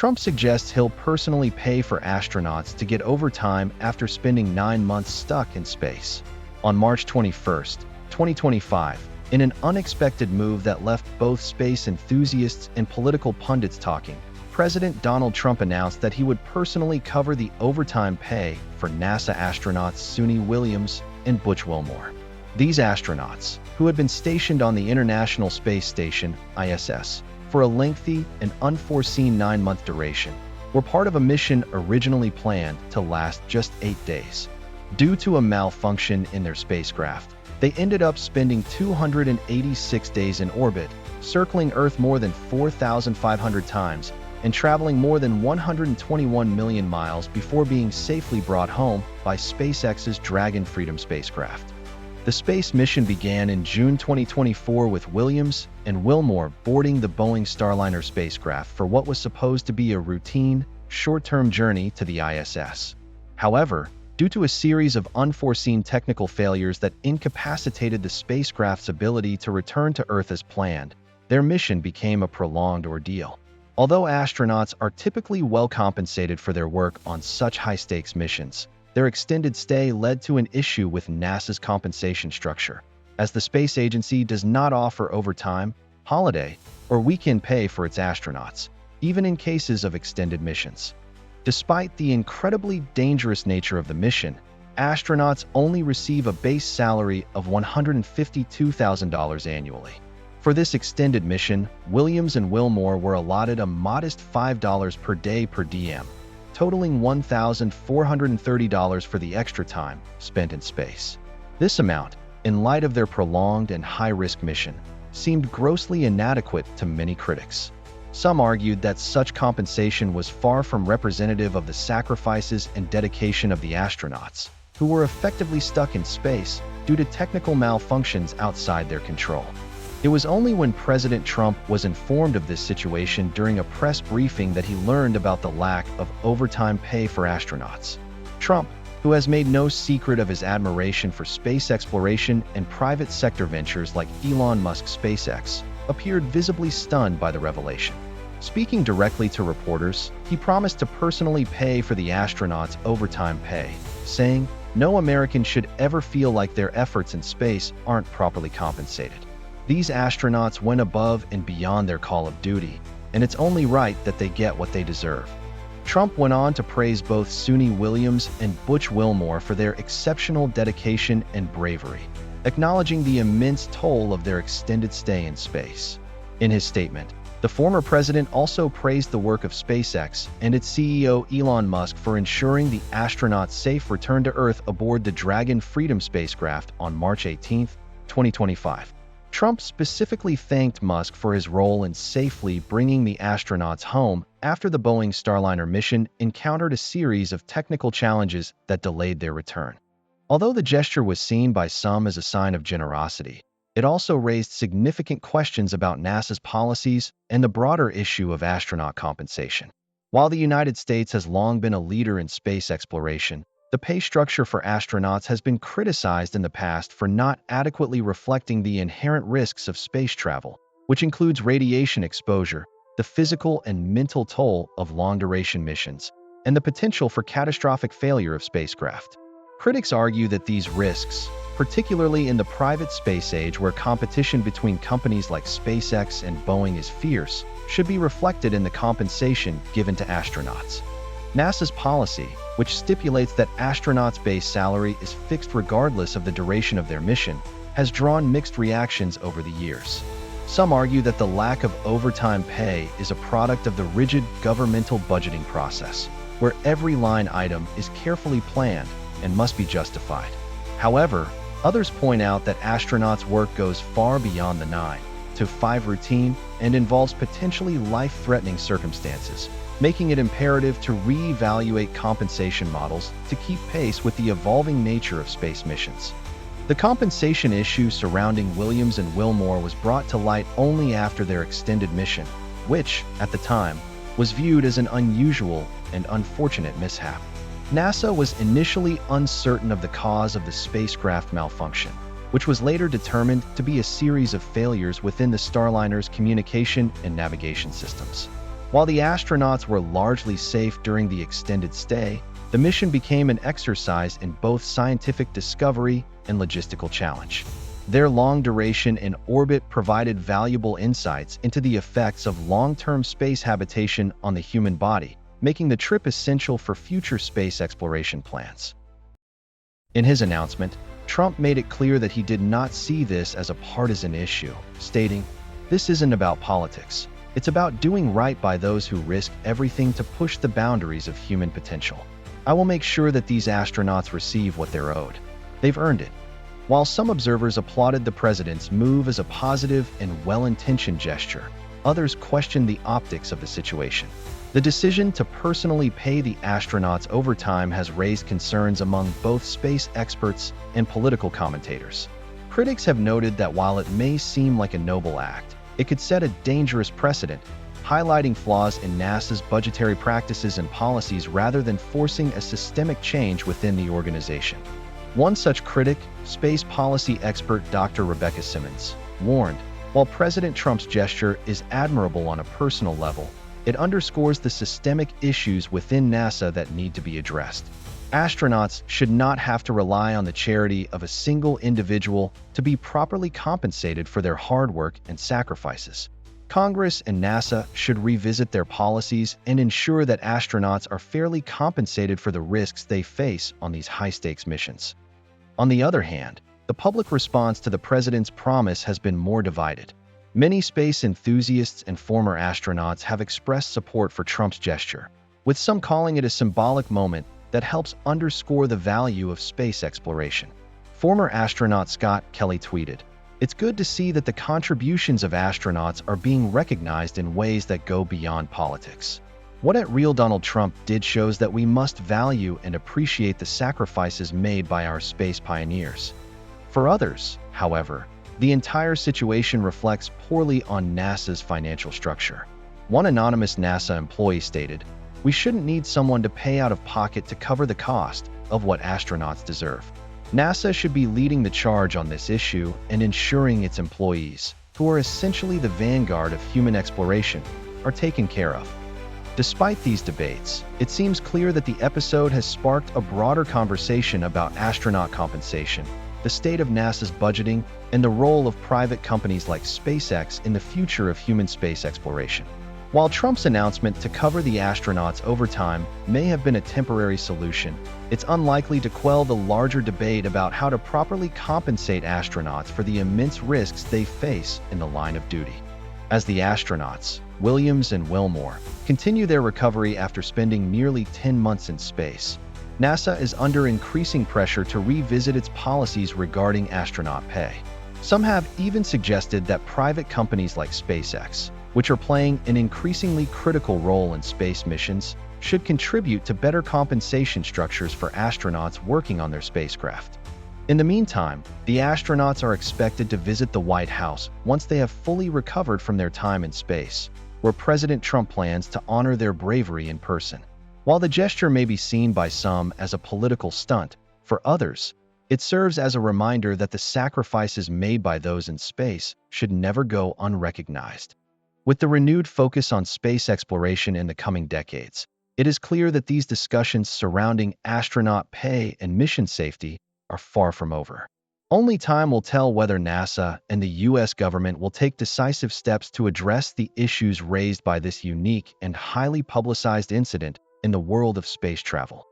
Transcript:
Trump suggests he'll personally pay for astronauts to get overtime after spending 9 months stuck in space. On March 21, 2025, in an unexpected move that left both space enthusiasts and political pundits talking, President Donald Trump announced that he would personally cover the overtime pay for NASA astronauts Suni Williams and Butch Wilmore. These astronauts, who had been stationed on the International Space Station, ISS, for a lengthy and unforeseen 9-month duration, were part of a mission originally planned to last just 8 days. Due to a malfunction in their spacecraft, they ended up spending 286 days in orbit, circling Earth more than 4,500 times, and traveling more than 121 million miles before being safely brought home by SpaceX's Dragon Freedom spacecraft. The space mission began in June 2024 with Williams and Wilmore boarding the Boeing Starliner spacecraft for what was supposed to be a routine, short-term journey to the ISS. However, due to a series of unforeseen technical failures that incapacitated the spacecraft's ability to return to Earth as planned, their mission became a prolonged ordeal. Although astronauts are typically well compensated for their work on such high-stakes missions, their extended stay led to an issue with NASA's compensation structure, as the space agency does not offer overtime, holiday, or weekend pay for its astronauts, even in cases of extended missions. Despite the incredibly dangerous nature of the mission, astronauts only receive a base salary of $152,000 annually. For this extended mission, Williams and Wilmore were allotted a modest $5 per day per diem, totaling $1,430 for the extra time spent in space. This amount, in light of their prolonged and high-risk mission, seemed grossly inadequate to many critics. Some argued that such compensation was far from representative of the sacrifices and dedication of the astronauts, who were effectively stuck in space due to technical malfunctions outside their control. It was only when President Trump was informed of this situation during a press briefing that he learned about the lack of overtime pay for astronauts. Trump, who has made no secret of his admiration for space exploration and private sector ventures like Elon Musk's SpaceX, appeared visibly stunned by the revelation. Speaking directly to reporters, he promised to personally pay for the astronauts' overtime pay, saying, "No American should ever feel like their efforts in space aren't properly compensated. These astronauts went above and beyond their call of duty, and it's only right that they get what they deserve." Trump went on to praise both Suni Williams and Butch Wilmore for their exceptional dedication and bravery, acknowledging the immense toll of their extended stay in space. In his statement, the former president also praised the work of SpaceX and its CEO Elon Musk for ensuring the astronauts' safe return to Earth aboard the Dragon Freedom spacecraft on March 18, 2025. Trump specifically thanked Musk for his role in safely bringing the astronauts home after the Boeing Starliner mission encountered a series of technical challenges that delayed their return. Although the gesture was seen by some as a sign of generosity, it also raised significant questions about NASA's policies and the broader issue of astronaut compensation. While the United States has long been a leader in space exploration, the pay structure for astronauts has been criticized in the past for not adequately reflecting the inherent risks of space travel, which includes radiation exposure, the physical and mental toll of long-duration missions, and the potential for catastrophic failure of spacecraft. Critics argue that these risks, particularly in the private space age where competition between companies like SpaceX and Boeing is fierce, should be reflected in the compensation given to astronauts. NASA's policy, which stipulates that astronauts' base salary is fixed regardless of the duration of their mission, has drawn mixed reactions over the years. Some argue that the lack of overtime pay is a product of the rigid governmental budgeting process, where every line item is carefully planned and must be justified. However, others point out that astronauts' work goes far beyond the 9 to 5 routine and involves potentially life-threatening circumstances, making it imperative to re-evaluate compensation models to keep pace with the evolving nature of space missions. The compensation issue surrounding Williams and Wilmore was brought to light only after their extended mission, which, at the time, was viewed as an unusual and unfortunate mishap. NASA was initially uncertain of the cause of the spacecraft malfunction, which was later determined to be a series of failures within the Starliner's communication and navigation systems. While the astronauts were largely safe during the extended stay, the mission became an exercise in both scientific discovery and logistical challenge. Their long duration in orbit provided valuable insights into the effects of long-term space habitation on the human body, making the trip essential for future space exploration plans. In his announcement, Trump made it clear that he did not see this as a partisan issue, stating, "This isn't about politics. It's about doing right by those who risk everything to push the boundaries of human potential. I will make sure that these astronauts receive what they're owed. They've earned it." While some observers applauded the president's move as a positive and well-intentioned gesture, others questioned the optics of the situation. The decision to personally pay the astronauts overtime has raised concerns among both space experts and political commentators. Critics have noted that while it may seem like a noble act, it could set a dangerous precedent, highlighting flaws in NASA's budgetary practices and policies rather than forcing a systemic change within the organization. One such critic, space policy expert Dr. Rebecca Simmons, warned, while President Trump's gesture is admirable on a personal level, it underscores the systemic issues within NASA that need to be addressed. Astronauts should not have to rely on the charity of a single individual to be properly compensated for their hard work and sacrifices. Congress and NASA should revisit their policies and ensure that astronauts are fairly compensated for the risks they face on these high-stakes missions. On the other hand, the public response to the president's promise has been more divided. Many space enthusiasts and former astronauts have expressed support for Trump's gesture, with some calling it a symbolic moment that helps underscore the value of space exploration. Former astronaut Scott Kelly tweeted, "It's good to see that the contributions of astronauts are being recognized in ways that go beyond politics. What at Real Donald Trump did shows that we must value and appreciate the sacrifices made by our space pioneers." For others, however, the entire situation reflects poorly on NASA's financial structure. One anonymous NASA employee stated, "We shouldn't need someone to pay out of pocket to cover the cost of what astronauts deserve. NASA should be leading the charge on this issue and ensuring its employees, who are essentially the vanguard of human exploration, are taken care of." Despite these debates, it seems clear that the episode has sparked a broader conversation about astronaut compensation, the state of NASA's budgeting, and the role of private companies like SpaceX in the future of human space exploration. While Trump's announcement to cover the astronauts' overtime may have been a temporary solution, it's unlikely to quell the larger debate about how to properly compensate astronauts for the immense risks they face in the line of duty. As the astronauts, Williams and Wilmore, continue their recovery after spending nearly 10 months in space, NASA is under increasing pressure to revisit its policies regarding astronaut pay. Some have even suggested that private companies like SpaceX, which are playing an increasingly critical role in space missions, should contribute to better compensation structures for astronauts working on their spacecraft. In the meantime, the astronauts are expected to visit the White House once they have fully recovered from their time in space, where President Trump plans to honor their bravery in person. While the gesture may be seen by some as a political stunt, for others, it serves as a reminder that the sacrifices made by those in space should never go unrecognized. With the renewed focus on space exploration in the coming decades, it is clear that these discussions surrounding astronaut pay and mission safety are far from over. Only time will tell whether NASA and the U.S. government will take decisive steps to address the issues raised by this unique and highly publicized incident in the world of space travel.